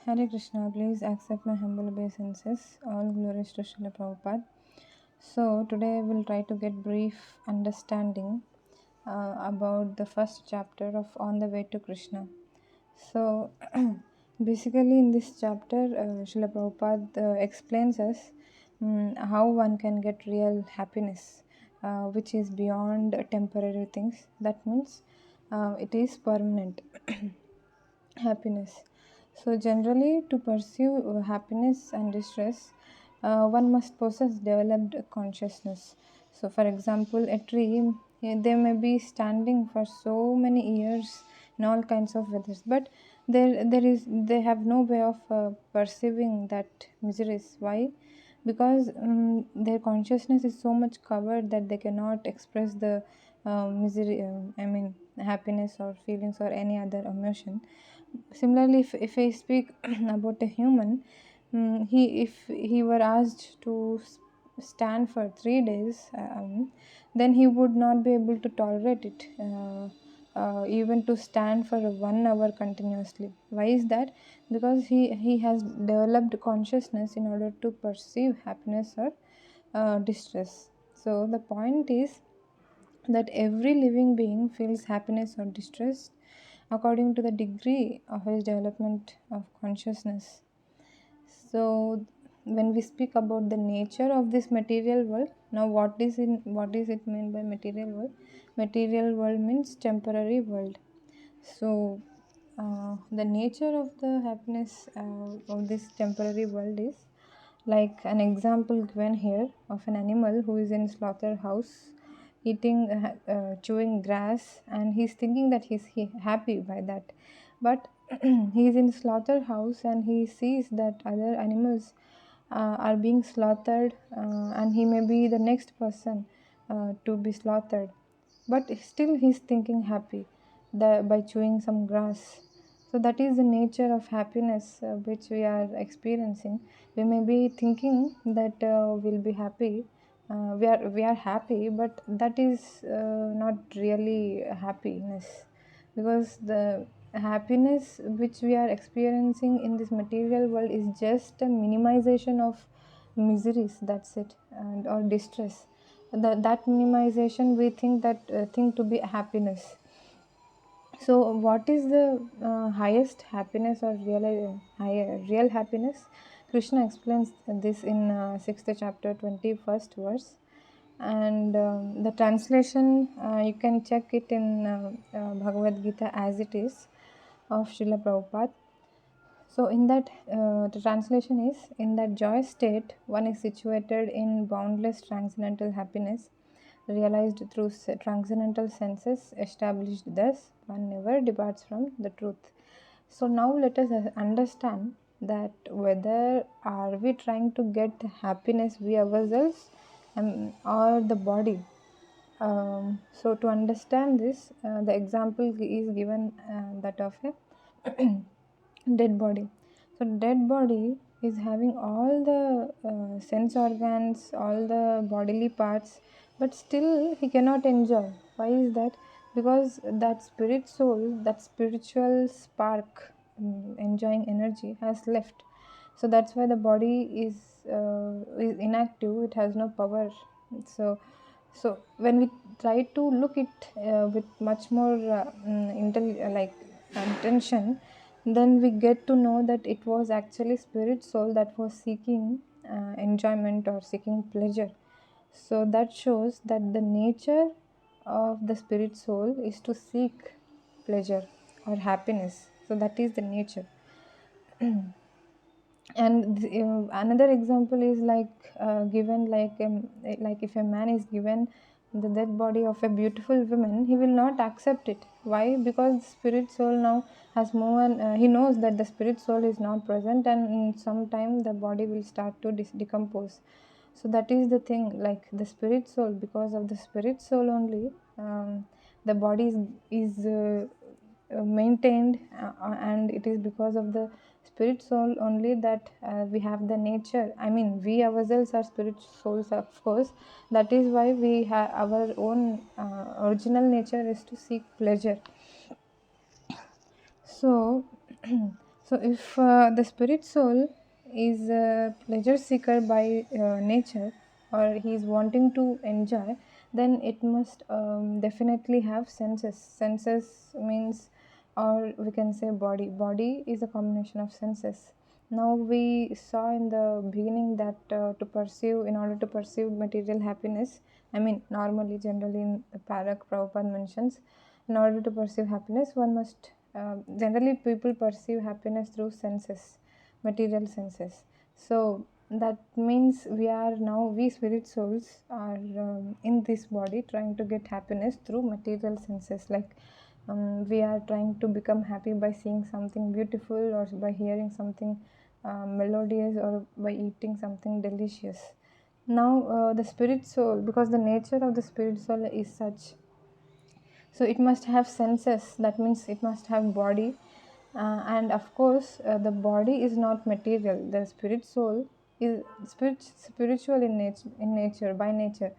Hare Krishna, please accept my humble obeisances. All glories to Srila Prabhupada. So, today I will try to get brief understanding about the first chapter of On the Way to Krishna. So, basically, in this chapter, Srila Prabhupada explains us how one can get real happiness, which is beyond temporary things. That means it is permanent happiness. So, generally, to pursue happiness and distress, one must possess developed consciousness. So, for example, a tree, they may be standing for so many years in all kinds of weathers, but they have no way of perceiving that miseries. Why? Because their consciousness is so much covered that they cannot express the misery. I mean, happiness or feelings or any other emotion. Similarly, if I speak about a human, if he were asked to stand for 3 days, then he would not be able to tolerate it, even to stand for 1 hour continuously. Why is that? Because he has developed consciousness in order to perceive happiness or distress. So the point is that every living being feels happiness or distress according to the degree of his development of consciousness. So, when we speak about the nature of this material world, now what is it meant by material world? Material world means temporary world. So, the nature of the happiness of this temporary world is like an example given here of an animal who is in slaughterhouse eating chewing grass, and he's thinking that happy by that, but he's in slaughterhouse and he sees that other animals are being slaughtered, and he may be the next person to be slaughtered, but still he's thinking happy by chewing some grass. So that is the nature of happiness which we are experiencing. We may be thinking that we'll be happy, we are happy, but that is not really happiness, because the happiness which we are experiencing in this material world is just a minimization of miseries, that's it, and or distress. That minimization we think that thing to be happiness. So what is the highest happiness or real happiness? Krishna explains this in 6th chapter 21st verse, and the translation you can check it in Bhagavad Gita as it is of Srila Prabhupada. So in that the translation is, in that joy state one is situated in boundless transcendental happiness, realized through transcendental senses established, thus one never departs from the truth. So now let us understand that whether are we trying to get happiness we ourselves, or the body. So to understand this, the example is given that of a dead body. So dead body is having all the sense organs, all the bodily parts, but still he cannot enjoy. Why is that? Because that spirit soul, that spiritual spark, enjoying energy has left. So that's why the body is inactive, it has no power. So when we try to look it with much more attention, then we get to know that it was actually spirit soul that was seeking enjoyment or seeking pleasure. So that shows that the nature of the spirit soul is to seek pleasure or happiness. So that is the nature. And another example is given like if a man is given the dead body of a beautiful woman, he will not accept it. Why? Because the spirit soul now has moved, and he knows that the spirit soul is not present, and in some time the body will start to decompose. So that is the thing, like the spirit soul, because of the spirit soul only, the body is maintained, and it is because of the spirit soul only that we have the nature. I mean, we ourselves are spirit souls, of course. That is why we have our own original nature is to seek pleasure. So So if the spirit soul is a pleasure seeker by nature, or he is wanting to enjoy, then it must definitely have senses. Senses means, or we can say body. Body is a combination of senses. Now we saw in the beginning that in order to perceive material happiness, I mean normally, generally in the parak Prabhupada mentions, in order to perceive happiness, one must generally people perceive happiness through senses, material senses. So that means we spirit souls are in this body trying to get happiness through material senses, like we are trying to become happy by seeing something beautiful, or by hearing something melodious, or by eating something delicious. Now the spirit soul, because the nature of the spirit soul is such, so it must have senses, that means it must have body. And of course the body is not material. The spirit soul is spiritual in nature, by nature.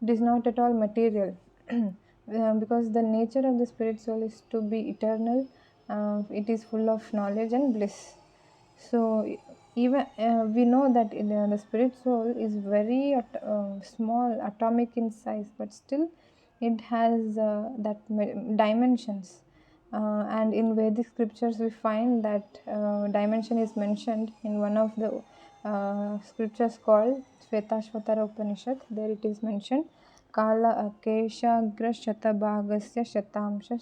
It is not at all material. Because the nature of the spirit soul is to be eternal. It is full of knowledge and bliss. So even we know that the spirit soul is very small, atomic in size, but still it has dimensions. And in Vedic scriptures we find that dimension is mentioned in one of the scriptures called Shvetashvatara Upanishad. There it is mentioned, Kala Akeshagra Shatabhagasya Shatamsha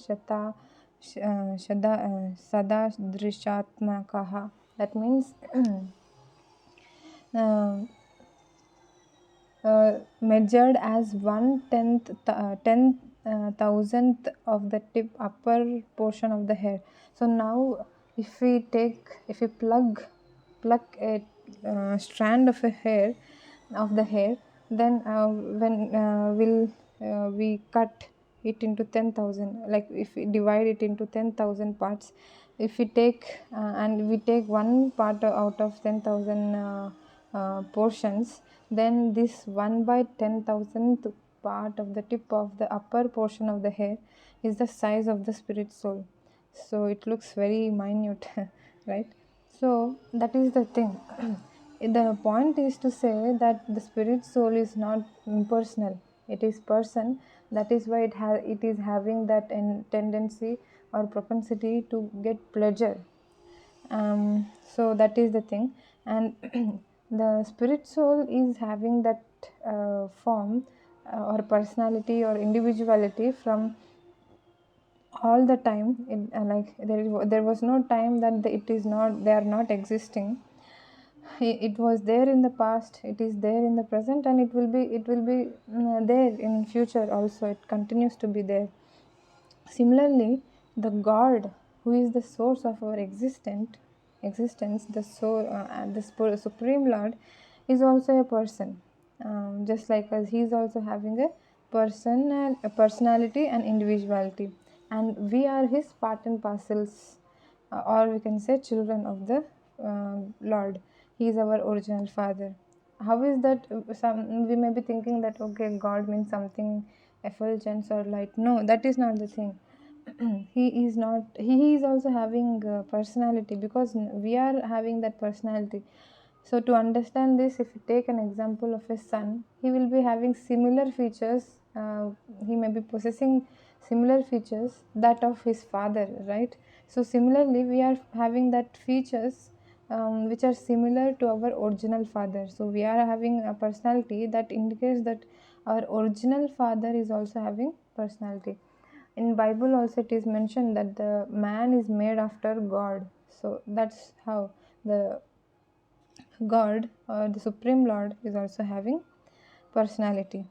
Shata Sada Drishatmakaha. That means uh, measured as 10,000th of the tip upper portion of the hair. So now if we pluck a strand of a hair of the hair, then when will we cut it into 10,000, like if we divide it into 10,000 parts, if we take and we take one part out of 10,000 portions, then this 1 by 10,000th part of the tip of the upper portion of the hair is the size of the spirit soul. So it looks very minute, right? So that is the thing. The point is to say that the spirit soul is not impersonal, it is person. That is why it is having that tendency or propensity to get pleasure. So that is the thing. And the spirit soul is having that form or personality or individuality from all the time. Like there was no time that they are not existing. It was there in the past, it is there in the present, and it will be there in future also. It continues to be there. Similarly, the God, who is the source of our existence, the soul, and the Supreme Lord, is also a person. Just like us, he is also having a personality and individuality, and we are his part and parcels, or we can say children of the Lord. He is our original Father. How is that? We may be thinking that okay, God means something effulgence or light. No, that is not the thing. He is not. He is also having personality, because we are having that personality. So to understand this, if you take an example of a son, he will be having similar features. He may be possessing similar features that of his father, right? So similarly, we are having that features which are similar to our original father. So we are having a personality that indicates that our original father is also having personality. In Bible also it is mentioned that the man is made after God. So that's how the God or the Supreme Lord is also having personality.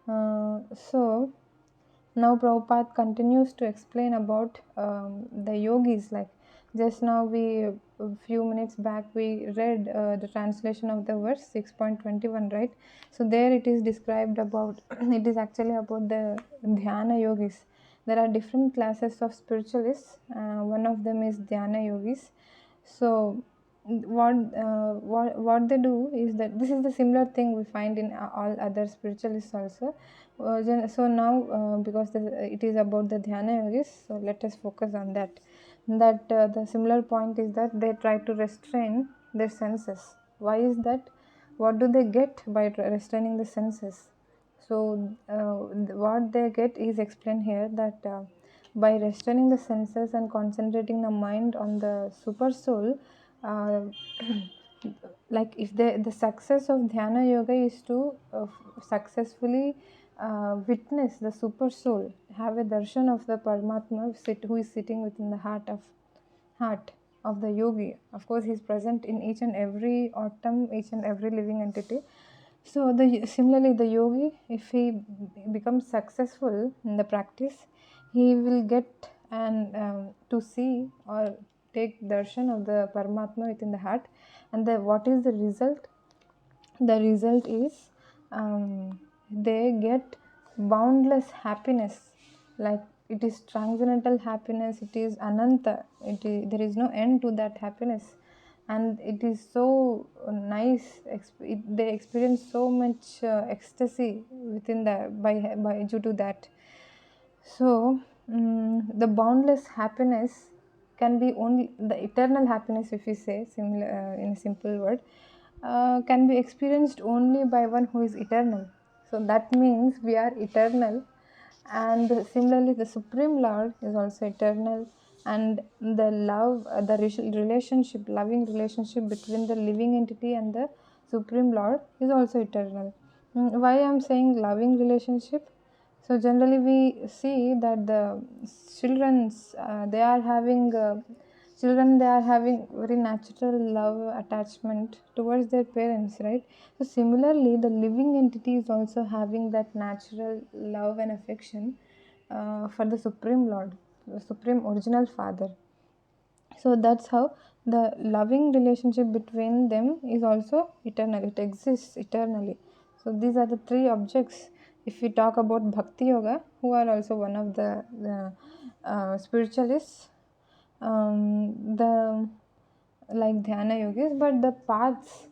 So now Prabhupada continues to explain about the yogis. Like just now a few minutes back we read the translation of the verse 6.21, right? So there it is described about it is actually about the dhyana yogis. There are different classes of spiritualists. One of them is dhyana yogis. So what they do is that this is the similar thing we find in all other spiritualists also. So now because it is about the dhyana yogis, so let us focus on that. that the similar point is that they try to restrain their senses. Why is that? What do they get by restraining the senses? So what they get is explained here, that by restraining the senses and concentrating the mind on the super soul, uh, like if the success of dhyana yoga is to successfully witness the super soul, have a darshan of the Paramatma who is sitting within the heart of the yogi. Of course, he is present in each and every atom, each and every living entity. So similarly, the yogi, if he becomes successful in the practice, he will get and to see or take darshan of the Paramatma within the heart. And what is the result? The result is they get boundless happiness. Like, it is transcendental happiness, it is ananta, there is no end to that happiness, and it is so nice. They experience so much ecstasy within by due to that. So the boundless happiness can be only the eternal happiness, if we say similar in a simple word, can be experienced only by one who is eternal. So that means we are eternal, and similarly the Supreme Lord is also eternal, and the love, the loving relationship between the living entity and the Supreme Lord is also eternal. Why I am saying loving relationship? So generally we see that the children's they are having very natural love attachment towards their parents, right? So similarly, the living entity is also having that natural love and affection for the Supreme Lord, the Supreme Original Father. So that's how the loving relationship between them is also eternal. It exists eternally. So these are the three objects. If we talk about Bhakti Yoga, who are also one of the spiritualists, the like dhyana yogis, but the paths,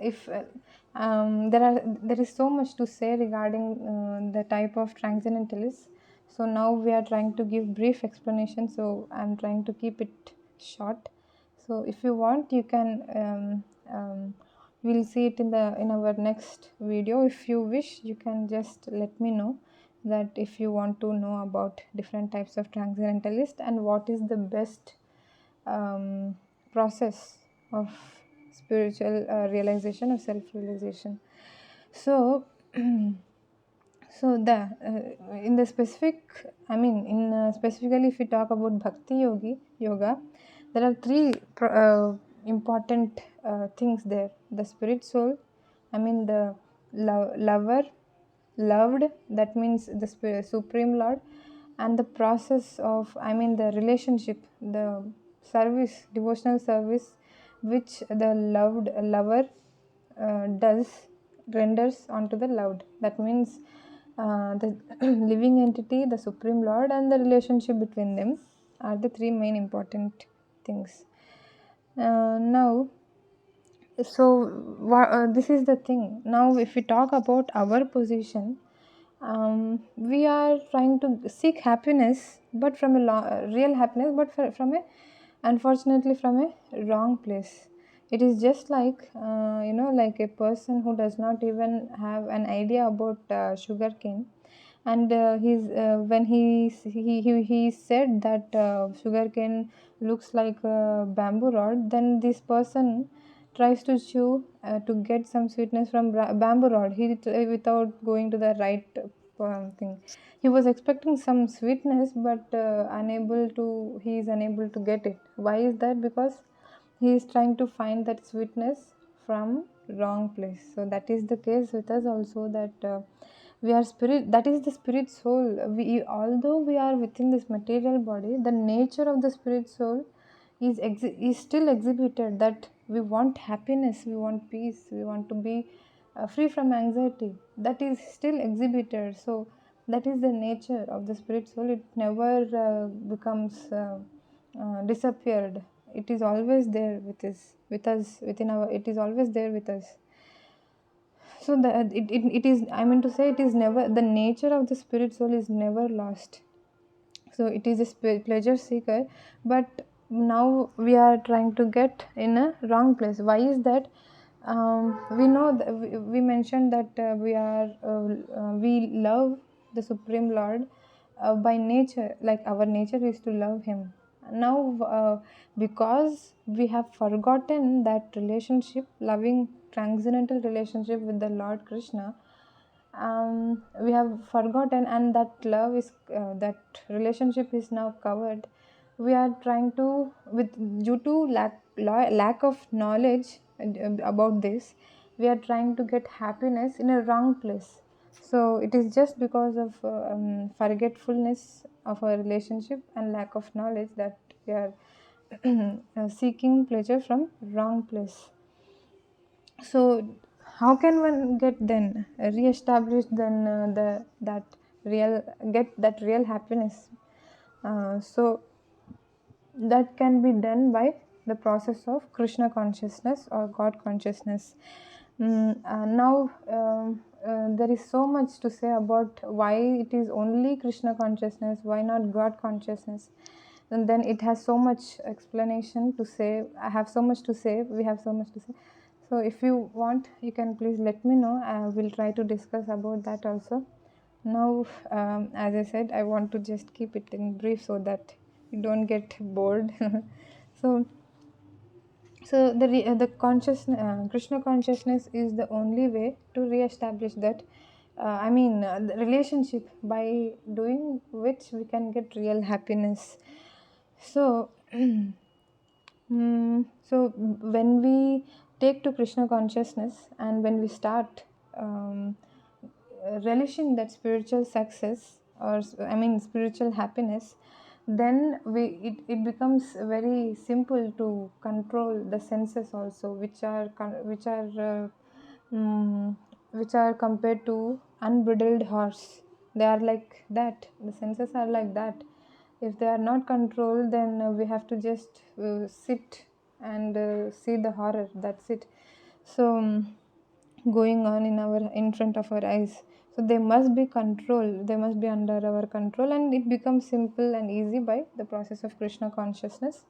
if there is so much to say regarding the type of transcendentalists. So now we are trying to give brief explanation, so I'm trying to keep it short. So if you want, you can we'll see it in our next video. If you wish, you can just let me know that if you want to know about different types of transcendentalist and what is the best process of spiritual realization or self-realization. So so the in the specific, I mean in specifically, if we talk about Bhakti Yoga, there are three important things there: the spirit soul, I mean the lover, loved, that means the Supreme Lord, and the process of, I mean the relationship, the service, devotional service, which the lover renders onto the loved. That means the living entity, the Supreme Lord, and the relationship between them are the three main important things. Now, so this is the thing. Now, if we talk about our position, we are trying to seek happiness, but from a real happiness, but from a, unfortunately, from a wrong place. It is just like like a person who does not even have an idea about sugarcane, and he's when he said that sugarcane looks like a bamboo rod, then this person tries to chew to get some sweetness from bamboo rod. Without going to the right thing, he was expecting some sweetness, but he is unable to get it. Why is that? Because he is trying to find that sweetness from wrong place. So that is the case with us also, that we are spirit, that is the spirit soul. Although we are within this material body, the nature of the spirit soul is still exhibited, that we want happiness, we want peace, we want to be free from anxiety. That is still exhibited. So that is the nature of the spirit soul. It never becomes disappeared. It is always there with us within our, it is always there with us. So it is, I mean to say, it is never, the nature of the spirit soul is never lost. So it is a pleasure seeker, but now we are trying to get in a wrong place. Why is that? We know that we mentioned that we love the Supreme Lord by nature, like our nature is to love him. Now because we have forgotten that relationship, loving transcendental relationship with the Lord Krishna, we have forgotten, and that love is that relationship is now covered. We are trying to, with due to lack of knowledge about this, we are trying to get happiness in a wrong place. So it is just because of forgetfulness of our relationship and lack of knowledge that we are seeking pleasure from wrong place. So how can one get then re-establish then the that real get that real happiness? So that can be done by the process of Krishna consciousness or God consciousness. Now there is so much to say about why it is only Krishna consciousness, why not God consciousness, and then it has so much explanation to say. I have so much to say, we have so much to say. So if you want, you can please let me know. I will try to discuss about that also. Now as I said, I want to just keep it in brief so that you don't get bored. so the consciousness, Krishna consciousness is the only way to re-establish that the relationship, by doing which we can get real happiness. So so when we take to Krishna consciousness, and when we start um, relishing that spiritual success, or spiritual happiness, then it becomes very simple to control the senses also, which are compared to unbridled horse. They are like that, the senses are like that. If they are not controlled, then we have to just sit and see the horror, that's it. So going on in front of our eyes, so they must be controlled, they must be under our control, and it becomes simple and easy by the process of Krishna consciousness.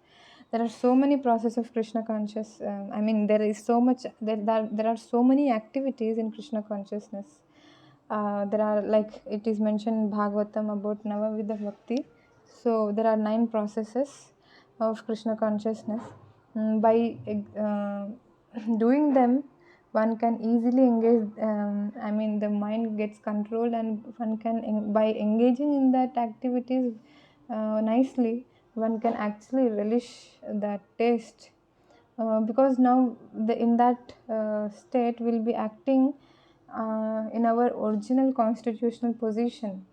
There are so many process of Krishna conscious, there is so much, there are so many activities in Krishna consciousness. There are, like it is mentioned in Bhagavatam about Navavidha Bhakti. So there are 9 processes of Krishna consciousness. By doing them, one can easily engage. The mind gets controlled, and one can, by engaging in that activities nicely, one can actually relish that taste. Because now in that state will be acting in our original constitutional position,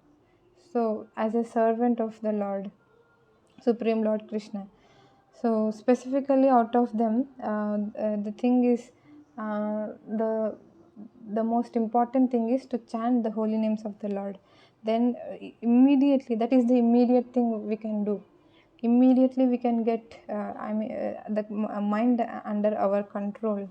so as a servant of the Lord, Supreme Lord Krishna. So specifically out of them, the thing is, the most important thing is to chant the holy names of the Lord. Then immediately, that is the immediate thing we can do. Immediately we can get the mind under our control.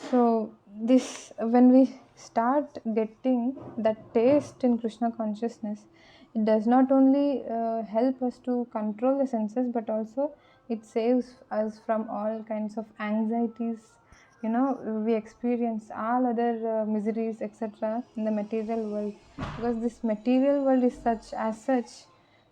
So this, when we start getting that taste in Krishna consciousness, it does not only help us to control the senses, but also it saves us from all kinds of anxieties. We experience all other miseries, etc., in the material world, because this material world is such,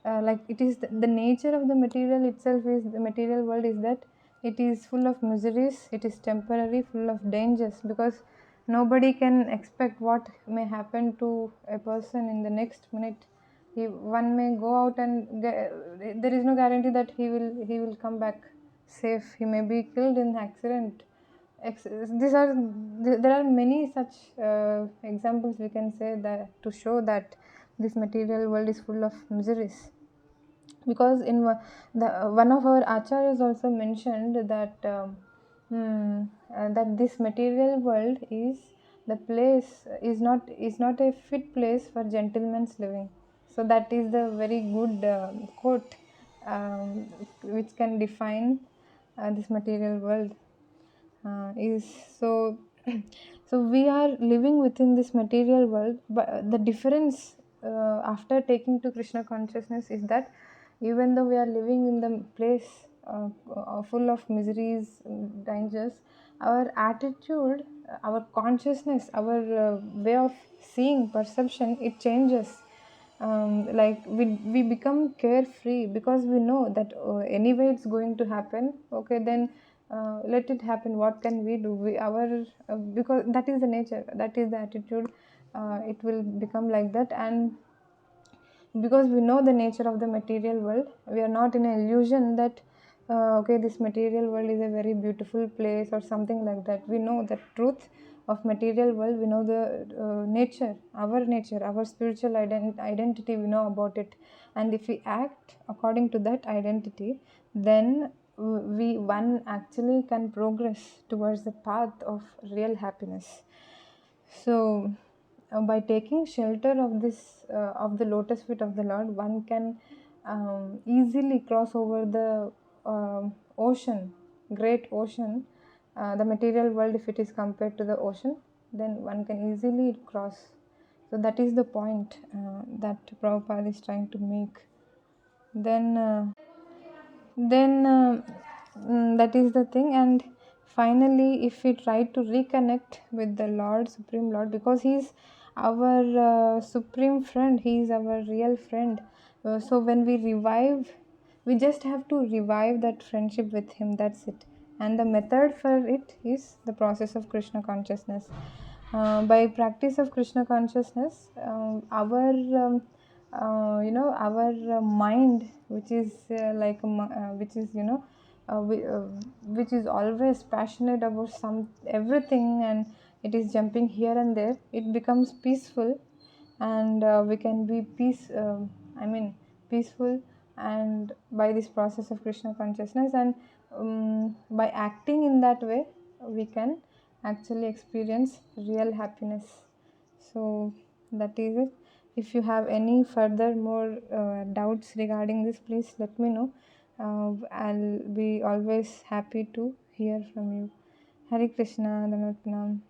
like it is the nature of the material itself, is the material world is that it is full of miseries, it is temporary, full of dangers, because nobody can expect what may happen to a person in the next minute. One may go out and there is no guarantee that he will come back safe. He may be killed in accident. There are many such examples we can say, that to show that this material world is full of miseries. Because in one of our acharyas also mentioned that that this material world is the place, is not a fit place for gentlemen's living. So that is the very good quote, which can define this material world. Is so so we are living within this material world, but the difference after taking to Krishna consciousness is that even though we are living in the place full of miseries, dangers, our attitude, our consciousness, our way of seeing, perception, it changes. Like we become carefree because we know that anyway it's going to happen. Okay, then let it happen. What can we do? Because that is the nature, that is the attitude. It will become like that. And because we know the nature of the material world, we are not in an illusion that okay, this material world is a very beautiful place or something like that. We know the truth of material world. We know the nature, our spiritual identity, we know about it. And if we act according to that identity, then we one actually can progress towards the path of real happiness. So by taking shelter of this of the lotus feet of the Lord, one can easily cross over the ocean, great ocean, the material world. If it is compared to the ocean, then one can easily cross. So that is the point that Prabhupada is trying to make. Then that is the thing. And finally, if we try to reconnect with the Lord, Supreme Lord, because he is our supreme friend, he is our real friend. So when we revive, we just have to revive that friendship with him, that's it. And the method for it is the process of Krishna consciousness. By practice of Krishna consciousness, our mind, which is which is which is always passionate about some everything, and it is jumping here and there, it becomes peaceful. And we can be peaceful, and by this process of Krishna consciousness. And by acting in that way, we can actually experience real happiness. So that is it. If you have any further more doubts regarding this, please let me know. I'll be always happy to hear from you. Hare Krishna, Dandwat, pranam.